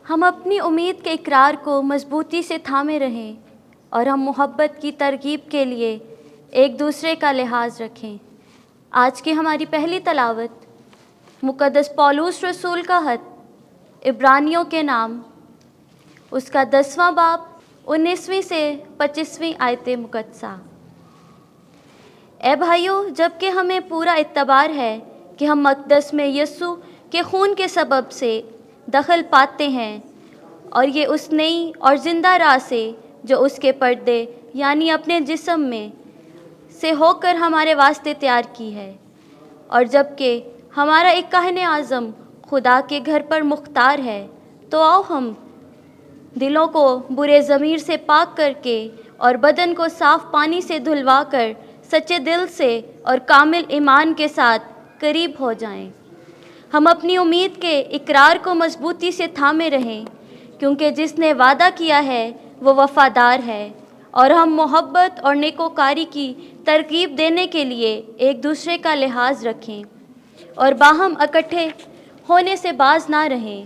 ہم اپنی امید کے اقرار کو مضبوطی سے تھامے رہیں اور ہم محبت کی ترغیب کے لیے ایک دوسرے کا لحاظ رکھیں۔ آج کی ہماری پہلی تلاوت مقدس پولوس رسول کا خط عبرانیوں کے نام، اس کا 10واں باب 19ویں سے 25ویں آیت مقدسہ۔ اے بھائیو، جبکہ ہمیں پورا اعتبار ہے کہ ہم مقدس میں یسوع کے خون کے سبب سے دخل پاتے ہیں، اور یہ اس نئی اور زندہ راہ سے جو اس کے پردے یعنی اپنے جسم میں سے ہو کر ہمارے واسطے تیار کی ہے، اور جبکہ ہمارا ایک کاہن اعظم خدا کے گھر پر مختار ہے، تو آؤ ہم دلوں کو برے ضمیر سے پاک کر کے اور بدن کو صاف پانی سے دھلوا کر سچے دل سے اور کامل ایمان کے ساتھ قریب ہو جائیں۔ ہم اپنی امید کے اقرار کو مضبوطی سے تھامے رہیں، کیونکہ جس نے وعدہ کیا ہے وہ وفادار ہے، اور ہم محبت اور نیکوکاری کی ترغیب دینے کے لیے ایک دوسرے کا لحاظ رکھیں اور باہم اکٹھے ہونے سے باز نہ رہیں،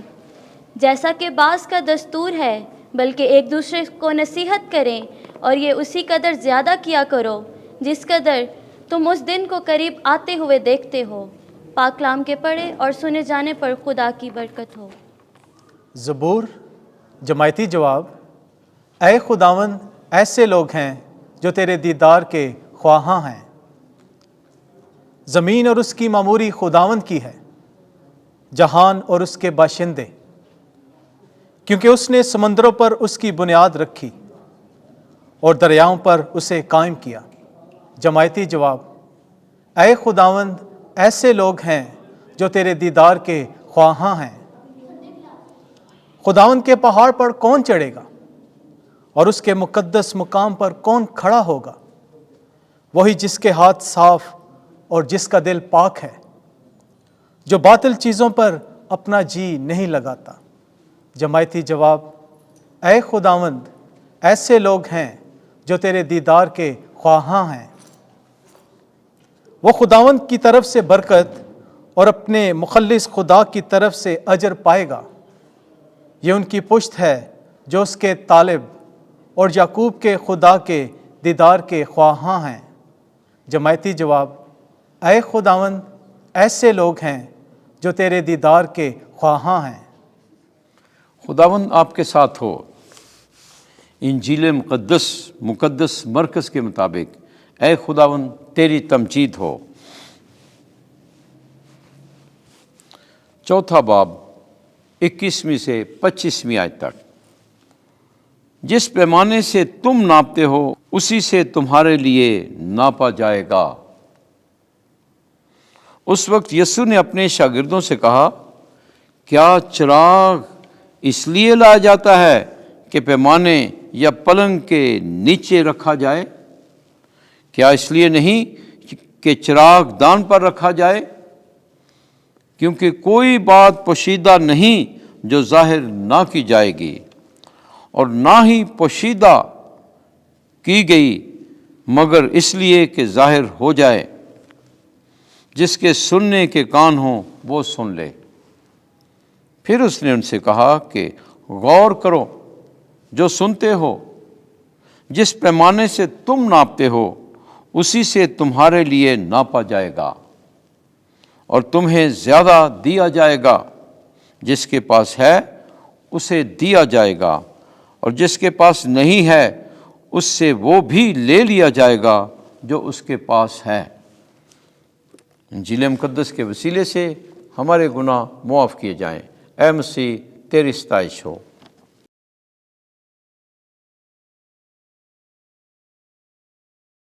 جیسا کہ بعض کا دستور ہے، بلکہ ایک دوسرے کو نصیحت کریں، اور یہ اسی قدر زیادہ کیا کرو جس قدر تم اس دن کو قریب آتے ہوئے دیکھتے ہو۔ پاک کلام کے پڑھے اور سنے جانے پر خدا کی برکت ہو۔ زبور جماعتی جواب: اے خداوند، ایسے لوگ ہیں جو تیرے دیدار کے خواہاں ہیں۔ زمین اور اس کی معموری خداوند کی ہے، جہان اور اس کے باشندے، کیونکہ اس نے سمندروں پر اس کی بنیاد رکھی اور دریاؤں پر اسے قائم کیا۔ جماعتی جواب: اے خداوند، ایسے لوگ ہیں جو تیرے دیدار کے خواہاں ہیں۔ خداوند کے پہاڑ پر کون چڑھے گا اور اس کے مقدس مقام پر کون کھڑا ہوگا؟ وہی جس کے ہاتھ صاف اور جس کا دل پاک ہے، جو باطل چیزوں پر اپنا جی نہیں لگاتا۔ جماعتی جواب: اے خداوند، ایسے لوگ ہیں جو تیرے دیدار کے خواہاں ہیں۔ وہ خداوند کی طرف سے برکت اور اپنے مخلص خدا کی طرف سے اجر پائے گا۔ یہ ان کی پشت ہے جو اس کے طالب اور یعقوب کے خدا کے دیدار کے خواہاں ہیں۔ جماعتی جواب: اے خداوند، ایسے لوگ ہیں جو تیرے دیدار کے خواہاں ہیں۔ خداوند آپ کے ساتھ ہو۔ انجیل مقدس مرکز کے مطابق اے خداوند تیری تمجید ہو۔ چوتھا باب 21ویں سے 25ویں آیت تک۔ جس پیمانے سے تم ناپتے ہو اسی سے تمہارے لیے ناپا جائے گا۔ اس وقت یسوع نے اپنے شاگردوں سے کہا، کیا چراغ اس لیے لایا جاتا ہے کہ پیمانے یا پلنگ کے نیچے رکھا جائے؟ کیا اس لیے نہیں کہ چراغ دان پر رکھا جائے؟ کیونکہ کوئی بات پوشیدہ نہیں جو ظاہر نہ کی جائے گی، اور نہ ہی پوشیدہ کی گئی مگر اس لیے کہ ظاہر ہو جائے۔ جس کے سننے کے کان ہوں وہ سن لے۔ پھر اس نے ان سے کہا کہ غور کرو جو سنتے ہو، جس پیمانے سے تم ناپتے ہو اسی سے تمہارے لیے ناپا جائے گا، اور تمہیں زیادہ دیا جائے گا۔ جس کے پاس ہے اسے دیا جائے گا، اور جس کے پاس نہیں ہے اس سے وہ بھی لے لیا جائے گا جو اس کے پاس ہے۔ انجیل مقدس کے وسیلے سے ہمارے گناہ معاف کیے جائیں۔ اے مسیح تیری ستائش ہو۔